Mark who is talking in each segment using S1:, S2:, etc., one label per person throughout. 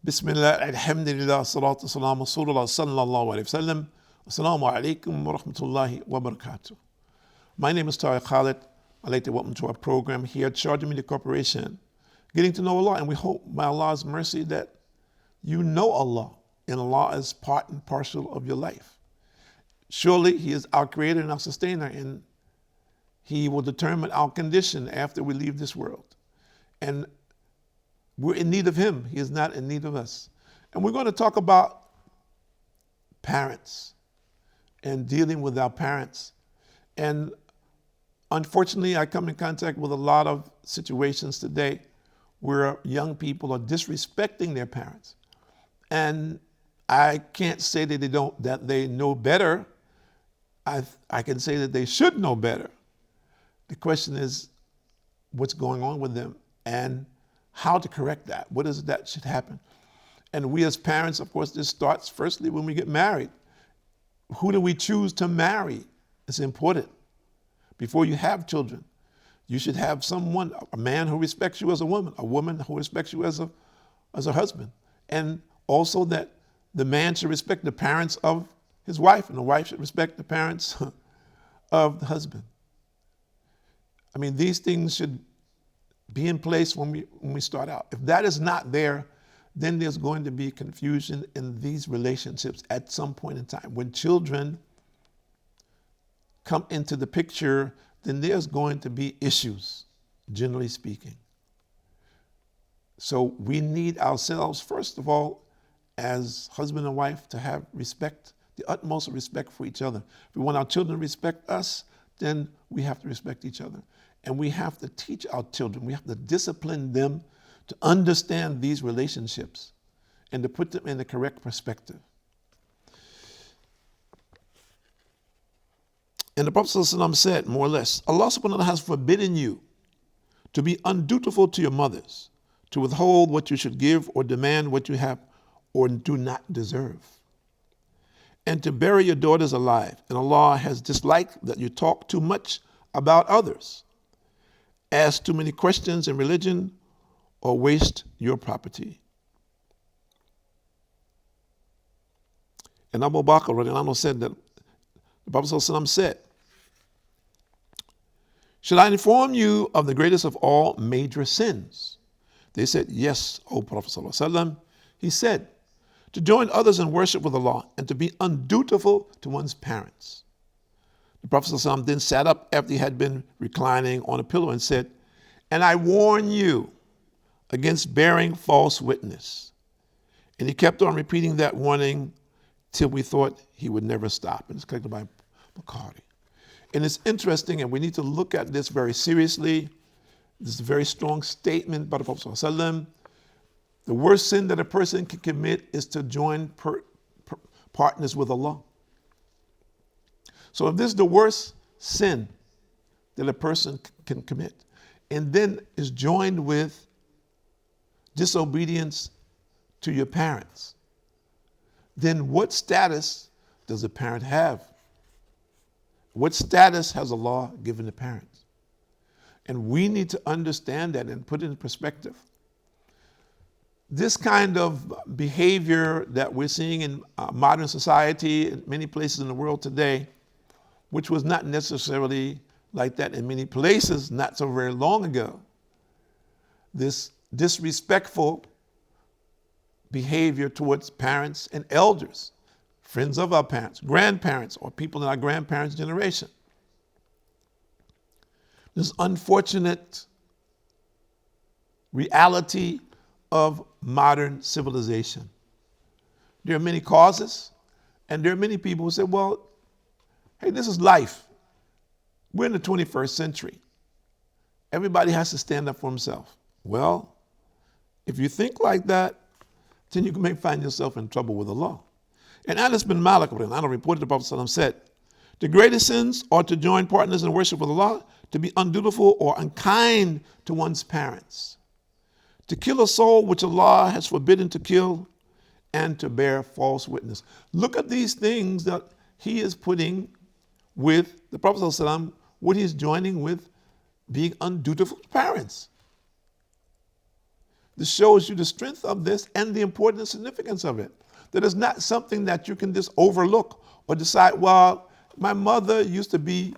S1: Bismillah, alhamdulillah, salatu salam, rasulullah sallallahu alayhi wa sallam. Assalamu alaikum wa rahmatullahi wa barakatuh. My name is Tariq Khalid. I'd like to welcome to our program here at Sharjah Media Corporation, Getting to Know Allah, and we hope by Allah's mercy that you know Allah, and Allah is part and parcel of your life. Surely He is our creator and our sustainer, and He will determine our condition after we leave this world. And we're in need of Him. He is not in need of us. And we're going to talk about parents and dealing with our parents. And unfortunately, I come in contact with a lot of situations today where young people are disrespecting their parents. And I can't say that they know better. I can say that they should know better. The question is, what's going on with them and how to correct that? What is it that should happen? And we as parents, of course, this starts firstly when we get married. Who do we choose to marry? It's important. Before you have children, you should have someone, a man who respects you as a woman who respects you as a husband. And also that the man should respect the parents of his wife, and the wife should respect the parents of the husband. I mean, these things should be in place when we start out. If that is not there, then there's going to be confusion in these relationships at some point in time. When children come into the picture, then there's going to be issues, generally speaking. So we need ourselves, first of all, as husband and wife, to have respect, the utmost respect for each other. If we want our children to respect us, then we have to respect each other. And we have to teach our children, we have to discipline them to understand these relationships and to put them in the correct perspective. And the Prophet ﷺ said, more or less, Allah subhanahu wa ta'ala has forbidden you to be undutiful to your mothers, to withhold what you should give or demand what you have or do not deserve, and to bury your daughters alive. And Allah has disliked that you talk too much about others, ask too many questions in religion, or waste your property. And Abu Bakr radiallahu anhu said that the Prophet ﷺ said, should I inform you of the greatest of all major sins? They said, yes, O Prophet ﷺ. He said, to join others in worship with Allah and to be undutiful to one's parents. The Prophet ﷺ then sat up after he had been reclining on a pillow and said, and I warn you against bearing false witness. And he kept on repeating that warning till we thought he would never stop. And it's collected by Bukhari. And it's interesting, and we need to look at this very seriously. This is a very strong statement by the Prophet ﷺ. The worst sin that a person can commit is to join partners with Allah. So if this is the worst sin that a person can commit, and then is joined with disobedience to your parents, then what status does a parent have? What status has Allah given the parents? And we need to understand that and put it in perspective. This kind of behavior that we're seeing in modern society in many places in the world today, which was not necessarily like that in many places not so very long ago, this disrespectful behavior towards parents and elders, friends of our parents, grandparents, or people in our grandparents' generation. This unfortunate reality of modern civilization. There are many causes, and there are many people who say, well, hey, this is life. We're in the 21st century. Everybody has to stand up for himself. Well, if you think like that, then you may find yourself in trouble with Allah. And Anas bin Malik reported the Prophet ﷺ said, the greatest sins are to join partners in worship with Allah, to be undutiful or unkind to one's parents, to kill a soul which Allah has forbidden to kill, and to bear false witness. Look at these things that he is putting with the Prophet ﷺ, what he's joining with being undutiful to parents. This shows you the strength of this and the importance and significance of it. That is not something that you can just overlook or decide, well, my mother used to be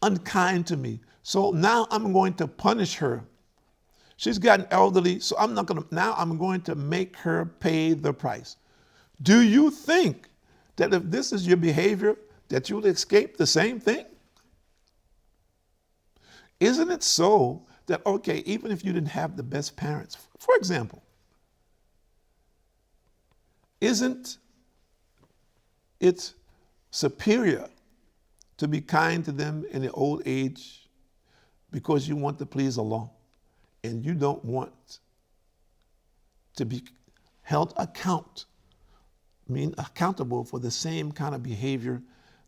S1: unkind to me, so now I'm going to punish her. She's gotten elderly, so I'm going to make her pay the price. Do you think that if this is your behavior, that you'll escape the same thing? Isn't it so that, okay, even if you didn't have the best parents, for example, isn't it superior to be kind to them in their old age because you want to please Allah and you don't want to be held accountable for the same kind of behavior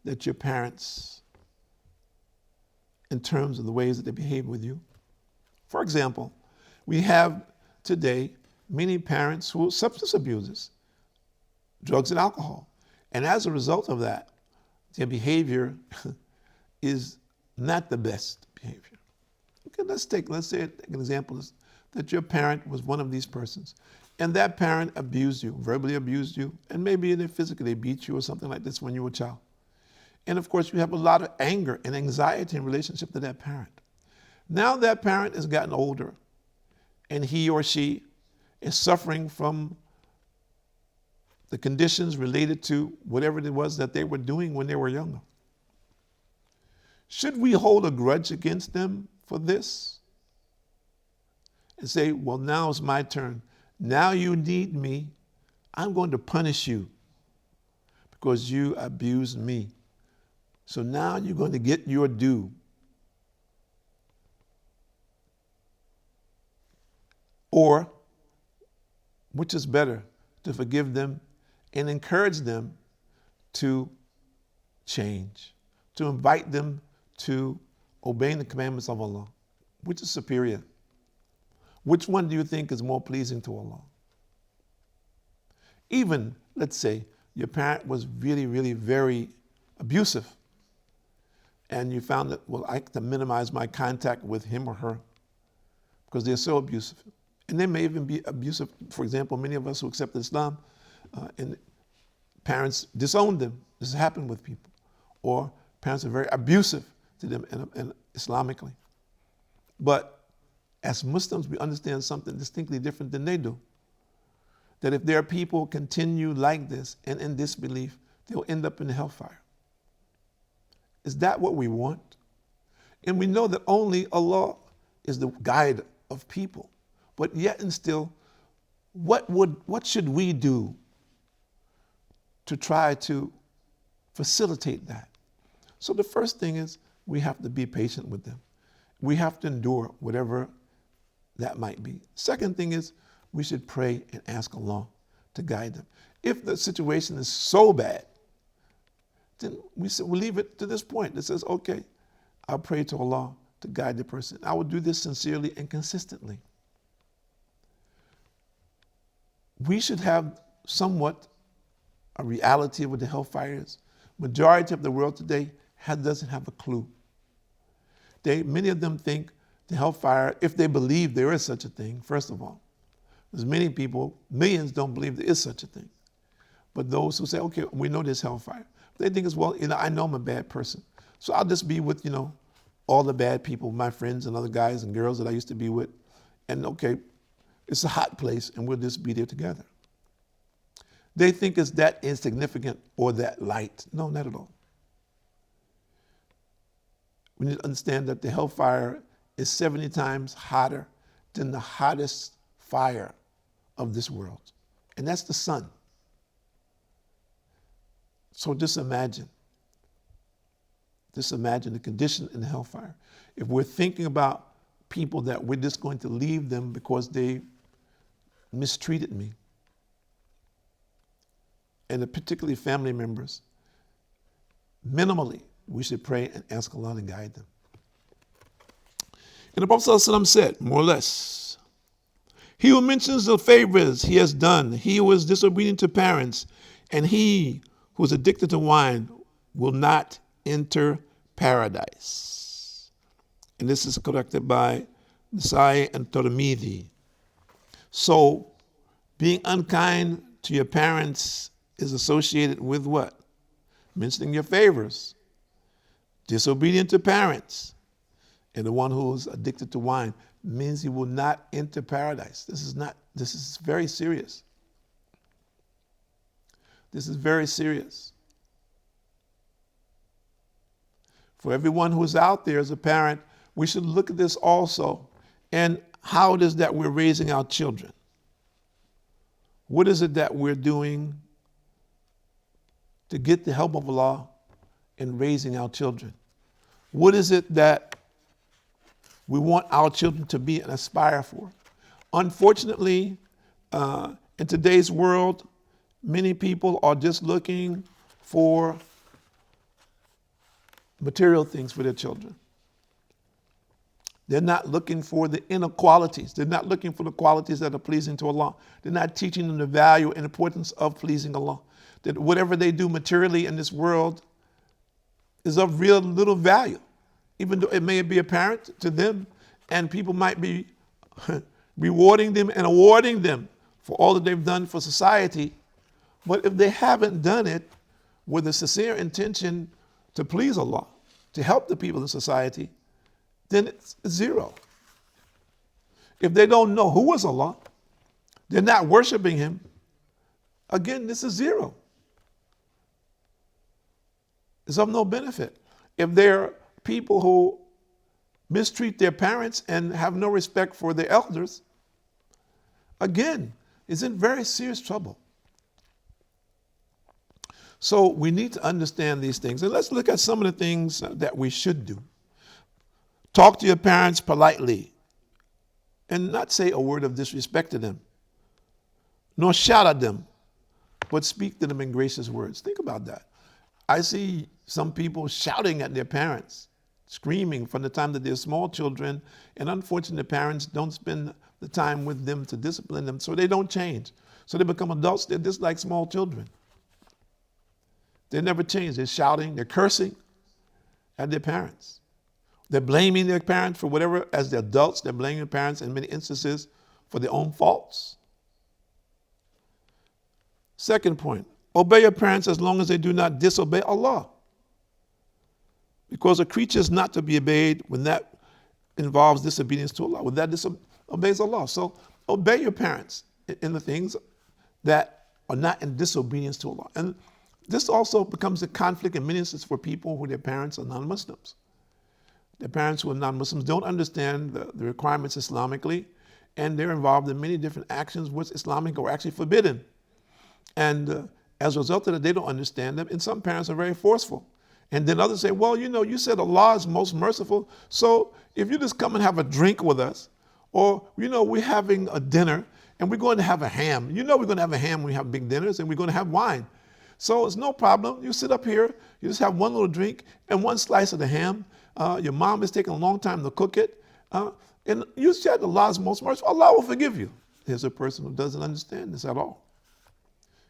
S1: that your parents, in terms of the ways that they behave with you? For example, we have today many parents who are substance abusers, drugs and alcohol. And as a result of that, their behavior is not the best behavior. Okay, let's say an example is that your parent was one of these persons, and that parent abused you, verbally abused you, and maybe they physically beat you or something like this when you were a child. And of course, you have a lot of anger and anxiety in relationship to that parent. Now that parent has gotten older, and he or she is suffering from the conditions related to whatever it was that they were doing when they were younger. Should we hold a grudge against them for this? And say, well, now it's my turn. Now you need me. I'm going to punish you because you abused me. So now you're going to get your due. Or, which is better, to forgive them and encourage them to change, to invite them to obeying the commandments of Allah? Which is superior? Which one do you think is more pleasing to Allah? Even, let's say, your parent was really, really very abusive, and you found that, well, I have to minimize my contact with him or her because they're so abusive. And they may even be abusive. For example, many of us who accept Islam, and parents disown them. This has happened with people. Or parents are very abusive to them and Islamically. But as Muslims, we understand something distinctly different than they do. That if their people continue like this and in disbelief, they'll end up in the hellfire. Is that what we want? And we know that only Allah is the guide of people. But yet and still, what should we do to try to facilitate that? So the first thing is we have to be patient with them. We have to endure whatever that might be. Second thing is we should pray and ask Allah to guide them. If the situation is so bad, then we'll leave it to this point. It says, okay, I'll pray to Allah to guide the person. I will do this sincerely and consistently. We should have somewhat a reality of what the hellfire is. Majority of the world today doesn't have a clue. Many of them think the hellfire, if they believe there is such a thing, first of all. There's many people, millions don't believe there is such a thing. But those who say, okay, we know there's hellfire, they think it's, well, I know I'm a bad person. So I'll just be with, all the bad people, my friends and other guys and girls that I used to be with. And okay, it's a hot place and we'll just be there together. They think it's that insignificant or that light. No, not at all. We need to understand that the hellfire is 70 times hotter than the hottest fire of this world. And that's the sun. So just imagine the condition in the hellfire. If we're thinking about people that we're just going to leave them because they mistreated me, and particularly family members, minimally, we should pray and ask Allah to guide them. And the Prophet ﷺ said, more or less, he who mentions the favors he has done, he who is disobedient to parents, and he who is addicted to wine will not enter paradise. And this is corrected by Nisai and Tormidi. So being unkind to your parents is associated with what? Mentioning your favors, disobedient to parents, and the one who's addicted to wine means he will not enter paradise. This is very serious. This is very serious. For everyone who's out there as a parent, we should look at this also. And how it is that we're raising our children. What is it that we're doing to get the help of Allah in raising our children? What is it that we want our children to be and aspire for? Unfortunately, in today's world, many people are just looking for material things for their children. They're not looking for the inner qualities. They're not looking for the qualities that are pleasing to Allah. They're not teaching them the value and importance of pleasing Allah. That whatever they do materially in this world is of real little value, even though it may be apparent to them, and people might be rewarding them and awarding them for all that they've done for society. But if they haven't done it with a sincere intention to please Allah, to help the people in society, then it's zero. If they don't know who is Allah, they're not worshiping Him, again, this is zero. It's of no benefit. If they're people who mistreat their parents and have no respect for their elders, again, it's in very serious trouble. So we need to understand these things. And let's look at some of the things that we should do. Talk to your parents politely and not say a word of disrespect to them, nor shout at them, but speak to them in gracious words. Think about that. I see some people shouting at their parents, screaming from the time that they're small children, and unfortunately, parents don't spend the time with them to discipline them, so they don't change. So they become adults, they're just like small children. They never change. They're shouting, they're cursing at their parents. They're blaming their parents for whatever, as the adults, they're blaming their parents in many instances for their own faults. Second point, obey your parents as long as they do not disobey Allah. Because a creature is not to be obeyed when that involves disobedience to Allah, when that disobeys Allah. So obey your parents in the things that are not in disobedience to Allah. And this also becomes a conflict in many instances for people who their parents are non-Muslims. Their parents who are non-Muslims don't understand the requirements Islamically, and they're involved in many different actions which Islamic are actually forbidden. And as a result of that, they don't understand them, and some parents are very forceful. And then others say, well, you said Allah is most merciful, so if you just come and have a drink with us, or, we're having a dinner, and we're going to have a ham. We're going to have a ham when we have big dinners, and we're going to have wine. So it's no problem. You sit up here, you just have one little drink and one slice of the ham. Your mom is taking a long time to cook it. And you said Allah is most merciful. Allah will forgive you. There's a person who doesn't understand this at all.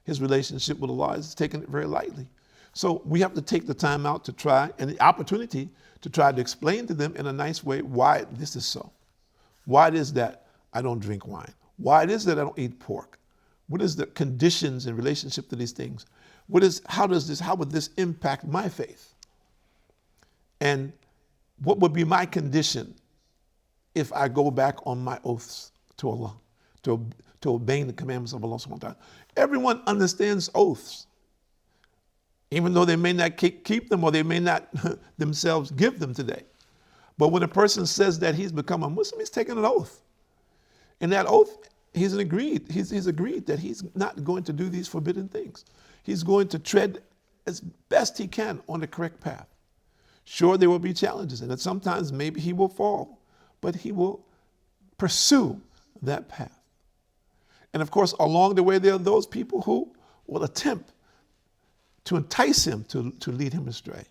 S1: His relationship with Allah is taking it very lightly. So we have to take the time out to try, and the opportunity to try to explain to them in a nice way why this is so. Why it is that I don't drink wine. Why it is that I don't eat pork. What is the conditions in relationship to these things? How would this impact my faith? And what would be my condition if I go back on my oaths to Allah, to obeying the commandments of Allah subhanahu wa ta'ala? Everyone understands oaths, even though they may not keep them or they may not themselves give them today. But when a person says that he's become a Muslim, he's taken an oath. And that oath, he's agreed that he's not going to do these forbidden things. He's going to tread as best he can on the correct path. Sure, there will be challenges, and that sometimes maybe he will fall, but he will pursue that path. And of course, along the way, there are those people who will attempt to entice him to lead him astray.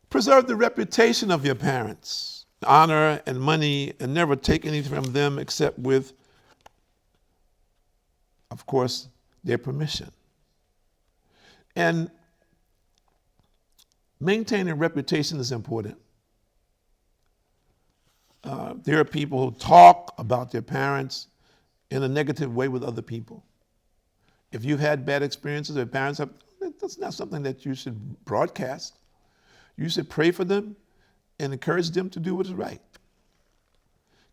S1: Preserve the reputation of your parents, honor and money, and never take anything from them except with, of course, their permission. And maintaining reputation is important. There are people who talk about their parents in a negative way with other people. If you've had bad experiences with parents, that's not something that you should broadcast. You should pray for them and encourage them to do what is right.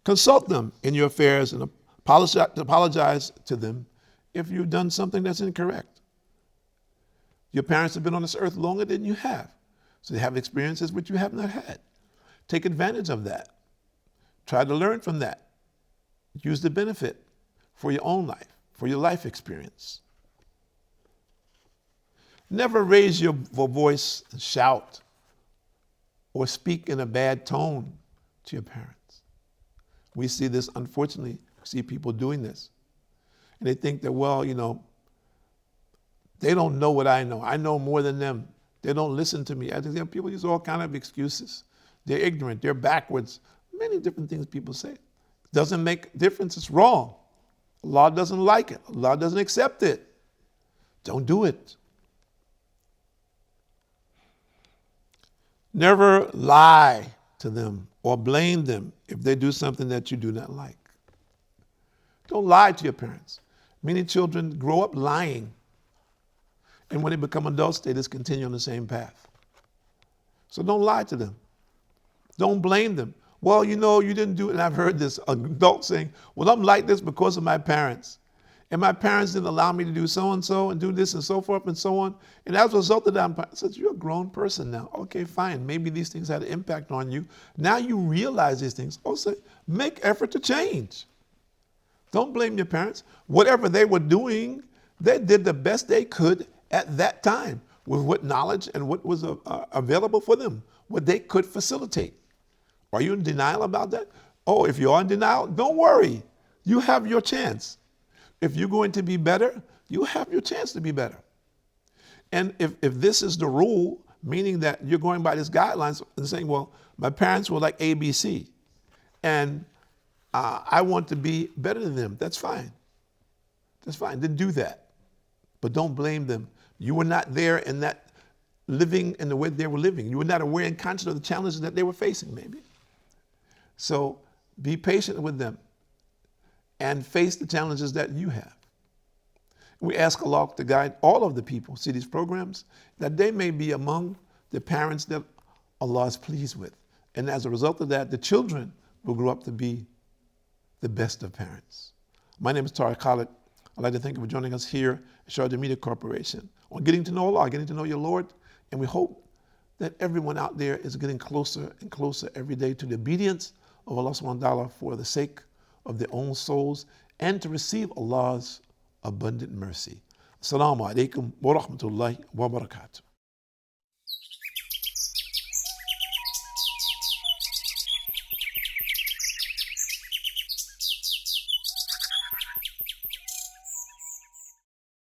S1: Consult them in your affairs and apologize to them if you've done something that's incorrect. Your parents have been on this earth longer than you have, so they have experiences which you have not had. Take advantage of that. Try to learn from that. Use the benefit for your own life, for your life experience. Never raise your voice and shout or speak in a bad tone to your parents. We see this, unfortunately, we see people doing this. And they think that, well, they don't know what I know. I know more than them. They don't listen to me. I think people use all kinds of excuses. They're ignorant. They're backwards. Many different things people say. Doesn't make a difference. It's wrong. Allah doesn't like it. Allah doesn't accept it. Don't do it. Never lie to them or blame them if they do something that you do not like. Don't lie to your parents. Many children grow up lying, and when they become adults, they just continue on the same path. So don't lie to them. Don't blame them. Well, you didn't do it, and I've heard this adult saying, well, I'm like this because of my parents. And my parents didn't allow me to do so-and-so and do this and so forth and so on. And as a result of that, I said, you're a grown person now. Okay, fine. Maybe these things had an impact on you. Now you realize these things. Also, make effort to change. Don't blame your parents. Whatever they were doing, they did the best they could at that time with what knowledge and what was available for them, what they could facilitate. Are you in denial about that? Oh, if you are in denial, don't worry. You have your chance. If you're going to be better, you have your chance to be better. And if this is the rule, meaning that you're going by these guidelines and saying, well, my parents were like ABC, and I want to be better than them, that's fine. That's fine. Then do that. But don't blame them. You were not there in that living in the way they were living. You were not aware and conscious of the challenges that they were facing, maybe. So be patient with them and face the challenges that you have. We ask Allah to guide all of the people see these programs, that they may be among the parents that Allah is pleased with. And as a result of that, the children will grow up to be the best of parents. My name is Tariq Khalid. I'd like to thank you for joining us here at Sharjah Media Corporation on Getting to Know Allah, Getting to Know Your Lord. And we hope that everyone out there is getting closer and closer every day to the obedience of Allah subhanahu wa ta'ala for the sake of their own souls and to receive Allah's abundant mercy. Assalamu alaikum wa rahmatullahi wa barakatuh.